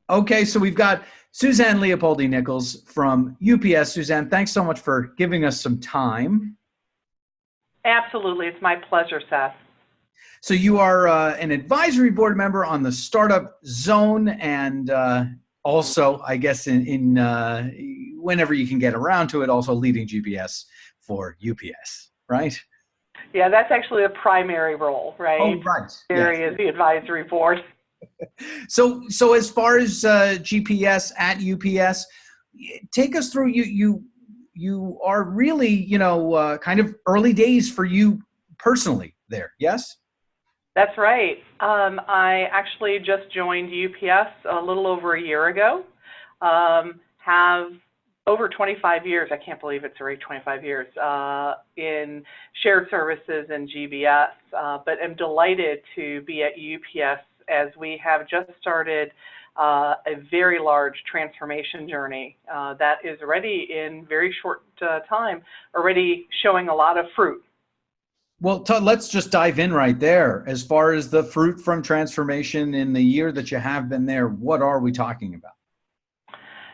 Okay, so we've got Suzanne Leopoldi-Nichols from UPS. Suzanne, thanks so much for giving us some time. Absolutely. It's my pleasure, Seth. So you are an advisory board member on the startup zone, and also, I guess, in whenever you can get around to it, also leading GPS for UPS, right? Yeah, that's actually a primary role, Oh, right? right. Yes. Area is the advisory board. So as far as GPS at UPS, take us through. You are really, kind of early days for you personally there. Yes. That's right. I actually just joined UPS a little over a year ago. Have over 25 years, I can't believe it's already 25 years, in shared services and GBS, but am delighted to be at UPS as we have just started a very large transformation journey that is already in very short time, already showing a lot of fruit. Well, Todd, let's just dive in right there. As far as the fruit from transformation in the year that you have been there, what are we talking about?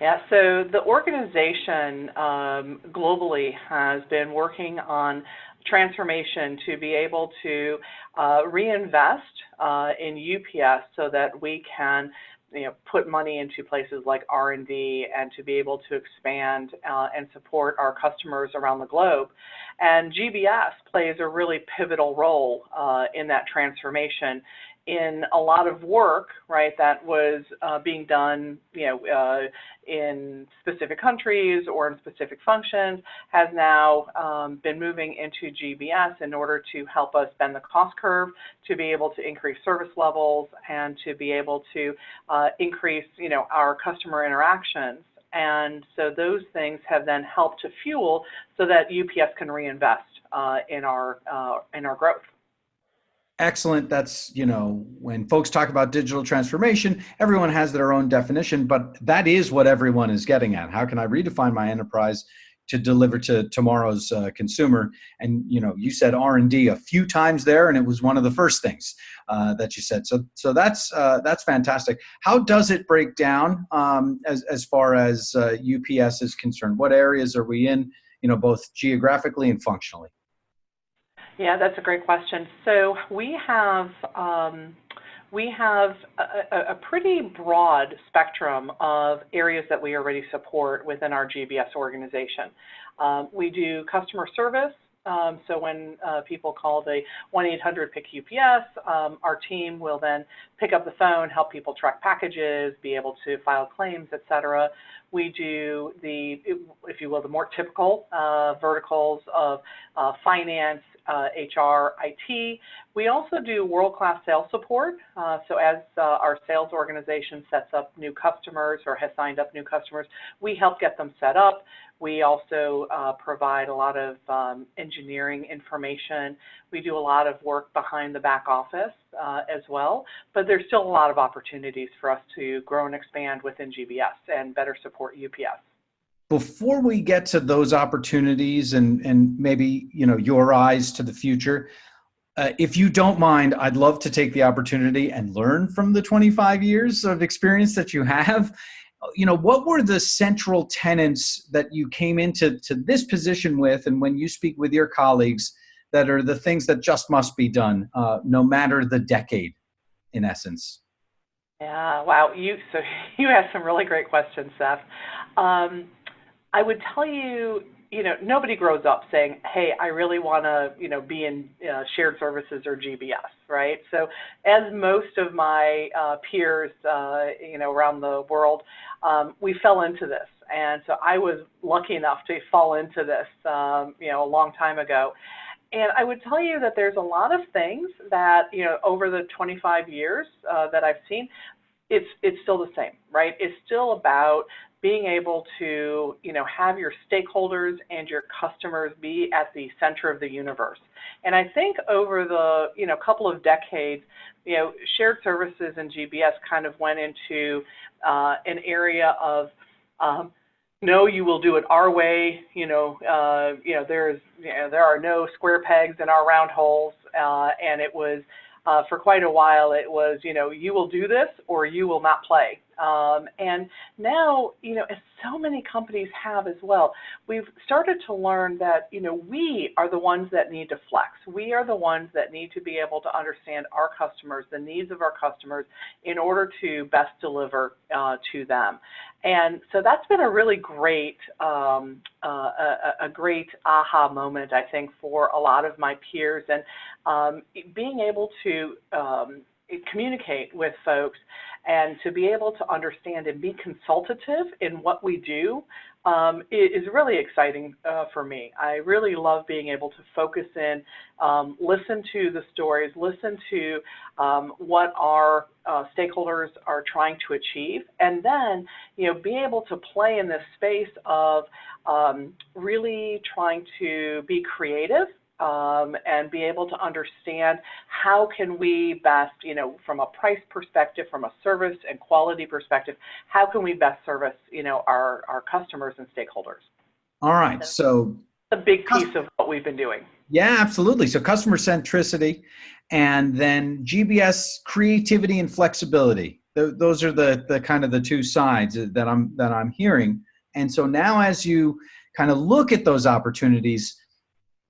Yeah, so the organization globally has been working on transformation to be able to reinvest in UPS so that we can put money into places like R&D and to be able to expand and support our customers around the globe. And GBS plays a really pivotal role in that transformation in a lot of work, right, that was being done, in specific countries or in specific functions, has now been moving into GBS in order to help us bend the cost curve, to be able to increase service levels, and to be able to increase, our customer interactions. And so those things have then helped to fuel so that UPS can reinvest in our growth. Excellent. That's, when folks talk about digital transformation, everyone has their own definition, but that is what everyone is getting at. How can I redefine my enterprise to deliver to tomorrow's consumer? And, you said R&D a few times there, and it was one of the first things that you said. So that's fantastic. How does it break down as far as UPS is concerned? What areas are we in, both geographically and functionally? Yeah, that's a great question. So we have a pretty broad spectrum of areas that we already support within our GBS organization. We do customer service. So when people call the 1-800-PICK-UPS, our team will then pick up the phone, help people track packages, be able to file claims, et cetera. We do if you will, the more typical verticals of finance, HR, IT. We also do world-class sales support. So as our sales organization sets up new customers or has signed up new customers, we help get them set up. We also provide a lot of engineering information. We do a lot of work behind the back office as well, but there's still a lot of opportunities for us to grow and expand within GBS and better support UPS. Before we get to those opportunities and maybe your eyes to the future, if you don't mind, I'd love to take the opportunity and learn from the 25 years of experience that you have. What were the central tenets that you came into this position with, and when you speak with your colleagues, that are the things that just must be done, no matter the decade, in essence? Yeah, wow. So you have some really great questions, Seth. I would tell you, nobody grows up saying, hey, I really want to, be in shared services or GBS, right? So as most of my peers, around the world, we fell into this. And so I was lucky enough to fall into this, a long time ago. And I would tell you that there's a lot of things that, over the 25 years that I've seen, it's still the same, right? It's still about being able to, have your stakeholders and your customers be at the center of the universe. And I think over the, couple of decades, shared services and GBS kind of went into an area of, no, you will do it our way. There are no square pegs in our round holes, and it was for quite a while. It was, you will do this or you will not play. And now, as so many companies have as well, we've started to learn that, we are the ones that need to flex. We are the ones that need to be able to understand our customers, the needs of our customers, in order to best deliver to them. And so that's been a really great, a great aha moment, I think, for a lot of my peers. And being able to communicate with folks and to be able to understand and be consultative in what we do is really exciting for me. I really love being able to focus in, listen to the stories, listen to what our stakeholders are trying to achieve, and then be able to play in this space of really trying to be creative and be able to understand how can we best, from a price perspective, from a service and quality perspective, how can we best service, our customers and stakeholders. All right. So a big piece of what we've been doing. Yeah, absolutely. So customer centricity, and then GBS creativity and flexibility. Those are the kind of the two sides that I'm hearing. And so now, as you kind of look at those opportunities,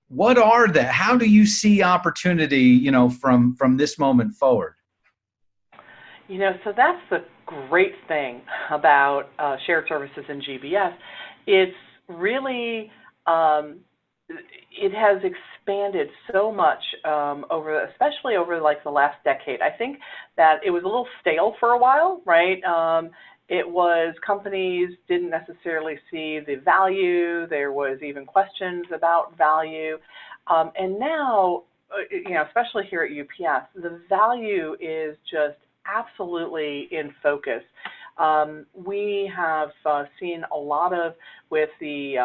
what are they? How do you see opportunity, from this moment forward? So that's the great thing about shared services in GBS. It's really, it has expanded so much especially over like the last decade. I think that it was a little stale for a while, right? It was companies didn't necessarily see the value. There was even questions about value. And now, especially here at UPS, the value is just absolutely in focus. We have seen a lot of, with the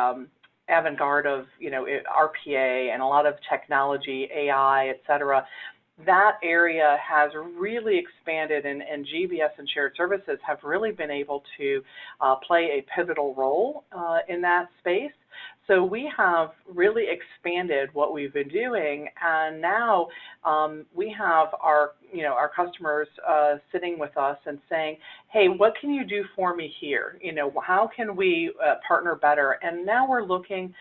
avant-garde of, RPA and a lot of technology, AI, et cetera, that area has really expanded, and GBS and shared services have really been able to play a pivotal role in that space. So we have really expanded what we've been doing, and now we have our customers sitting with us and saying, hey, what can you do for me here? How can we partner better? And now we're looking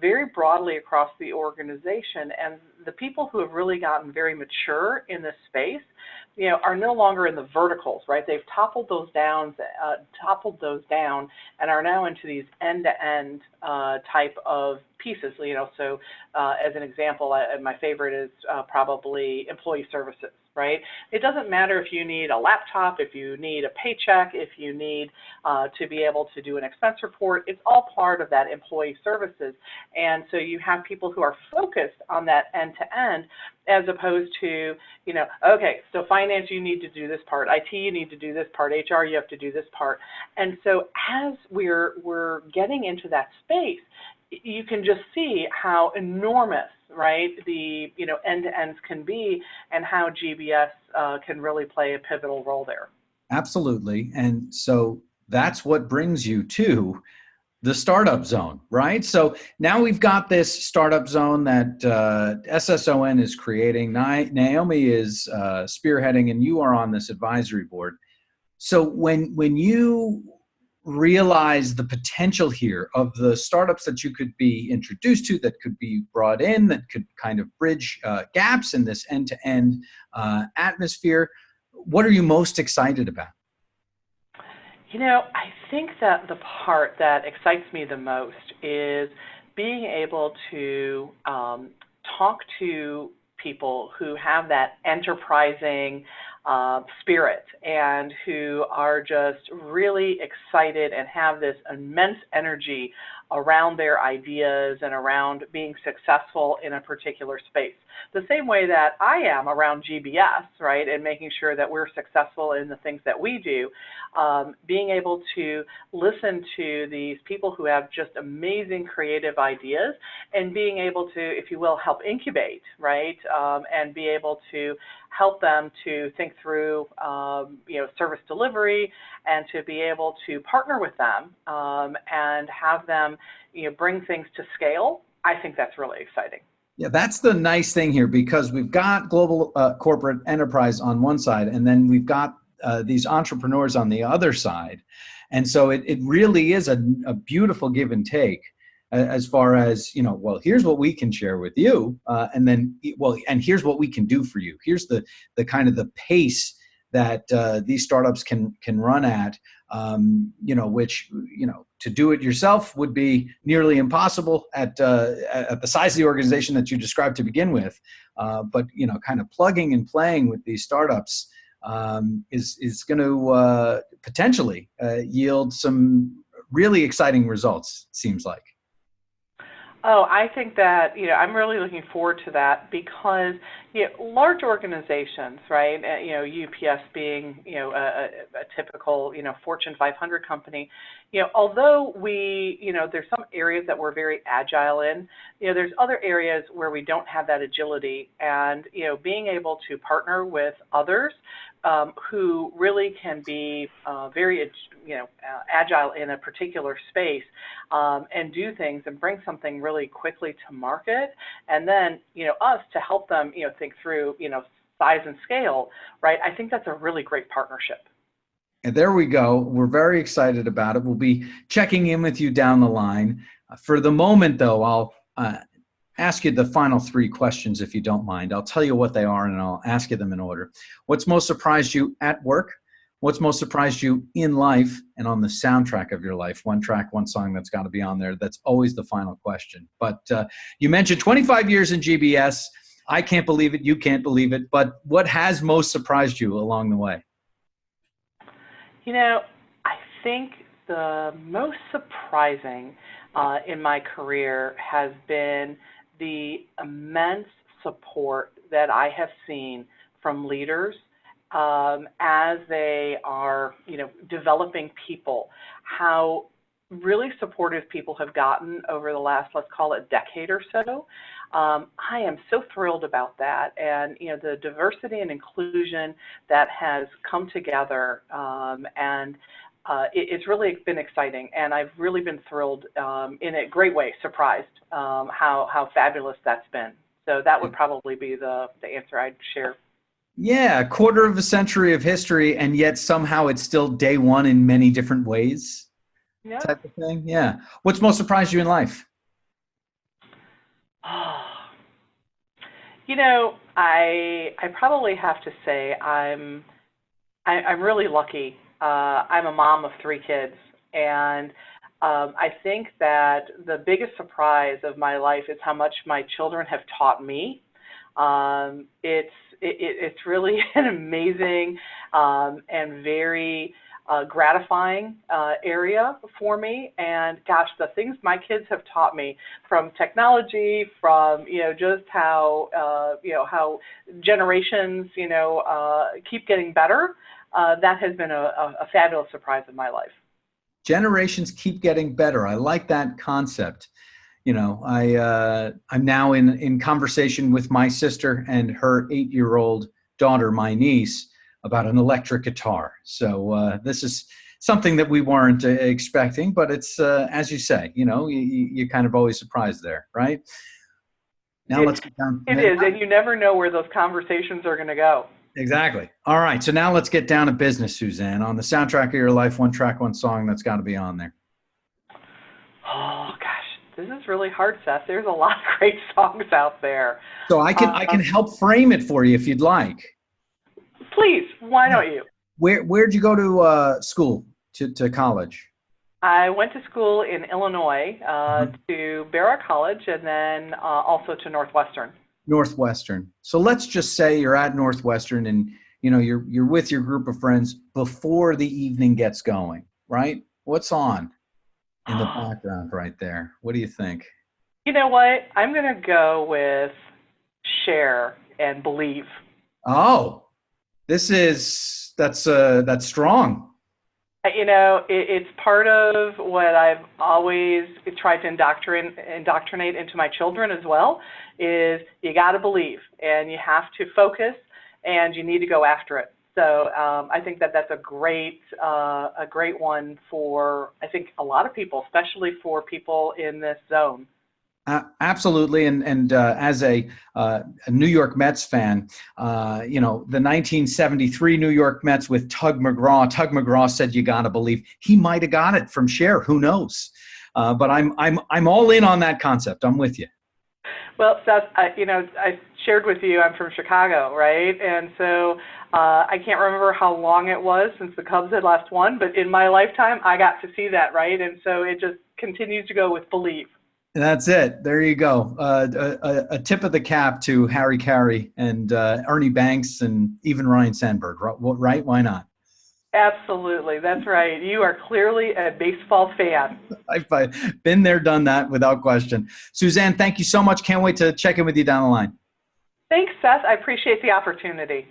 very broadly across the organization, and the people who have really gotten very mature in this space, are no longer in the verticals, right? They've toppled those down, and are now into these end-to-end type of pieces. So as an example, my favorite is probably employee services, right? It doesn't matter if you need a laptop, if you need a paycheck, if you need to be able to do an expense report. It's all part of that employee services. And so you have people who are focused on that end-to-end, as opposed to, okay, so finance, you need to do this part, IT, you need to do this part, HR, you have to do this part. And so as we're getting into that space, you can just see how enormous, right, the end-to-ends can be, and how GBS can really play a pivotal role there. Absolutely. And so that's what brings you to the startup zone, right? So now we've got this startup zone that SSON is creating. Naomi is spearheading, and you are on this advisory board. So when you realize the potential here of the startups that you could be introduced to, that could be brought in, that could kind of bridge gaps in this end-to-end atmosphere, what are you most excited about? I think that the part that excites me the most is being able to talk to people who have that enterprising spirit, and who are just really excited and have this immense energy around their ideas and around being successful in a particular space. The same way that I am around GBS, right, and making sure that we're successful in the things that we do, being able to listen to these people who have just amazing creative ideas, and being able to, if you will, help incubate, right, and be able to help them to think through, service delivery, and to be able to partner with them and have them, bring things to scale. I think that's really exciting. Yeah, that's the nice thing here, because we've got global corporate enterprise on one side, and then we've got these entrepreneurs on the other side. And so it really is a beautiful give and take as far as, well, here's what we can share with you. And then, well, and here's what we can do for you. Here's the kind of the pace that these startups can run at, which, to do it yourself would be nearly impossible at the size of the organization that you described to begin with. But, kind of plugging and playing with these startups is going to potentially yield some really exciting results, seems like. Oh, I think that, I'm really looking forward to that because, large organizations, right, UPS being, a typical, Fortune 500 company, although we, there's some areas that we're very agile in, there's other areas where we don't have that agility, and, being able to partner with others who really can be very, agile in a particular space and do things and bring something really quickly to market, and then, us to help them, think through, size and scale, right? I think that's a really great partnership. And there we go. We're very excited about it. We'll be checking in with you down the line. For the moment, though, I'll ask you the final three questions, if you don't mind. I'll tell you what they are, and I'll ask you them in order. What's most surprised you at work? What's most surprised you in life and on the soundtrack of your life? One track, one song that's got to be on there. That's always the final question. But you mentioned 25 years in GBS. I can't believe it. You can't believe it. But what has most surprised you along the way? I think the most surprising in my career has been the immense support that I have seen from leaders as they are, developing people, how really supportive people have gotten over the last, let's call it, decade or so. I am so thrilled about that, and the diversity and inclusion that has come together, and it's really been exciting, and I've really been thrilled in a great way, surprised how fabulous that's been. So that would probably be the answer I'd share. Yeah, a quarter of a century of history, and yet somehow it's still day one in many different ways, Yeah. type of thing. Yeah. What's most surprised you in life? I probably have to say I'm really lucky. I'm a mom of 3 kids, and I think that the biggest surprise of my life is how much my children have taught me. It's really an amazing and very gratifying area for me. And gosh, the things my kids have taught me, from technology, from just how how generations keep getting better. That has been a fabulous surprise in my life. Generations keep getting better. I like that concept. I'm now in conversation with my sister and her 8-year-old daughter, my niece, about an electric guitar. So this is something that we weren't expecting, but it's as you say, you kind of always surprised there, right? Now let's get down. It is, and you never know where those conversations are going to go. Exactly. All right. So now let's get down to business, Suzanne. On the soundtrack of your life, one track, one song that's got to be on there. Oh gosh, this is really hard, Seth. There's a lot of great songs out there. So I can help frame it for you if you'd like. Please, why don't you? Where'd you go to school, to college? I went to school in Illinois to Barra College, and then also to Northwestern. Northwestern. So let's just say you're at Northwestern, and you're with your group of friends before the evening gets going, right? What's on in the background right there? What do you think? You know what? I'm going to go with Share and Believe. Oh, that's strong. It's part of what I've always tried to indoctrinate into my children as well, is you got to believe, and you have to focus, and you need to go after it. So I think that that's a great one for, I think, a lot of people, especially for people in this zone. Absolutely, and as a New York Mets fan, the 1973 New York Mets with Tug McGraw. Tug McGraw said, "You got to believe." He might have got it from Cher. Who knows? But I'm all in on that concept. I'm with you. Well, Seth, I shared with you I'm from Chicago, right? And so I can't remember how long it was since the Cubs had last won, but in my lifetime, I got to see that, right? And so it just continues to go with belief. That's it. There you go. A tip of the cap to Harry Carey and Ernie Banks and even Ryan Sandberg. Right? Why not? Absolutely, that's right. You are clearly a baseball fan. I've been there, done that without question. Suzanne, thank you so much. Can't wait to check in with you down the line. Thanks, Seth. I appreciate the opportunity.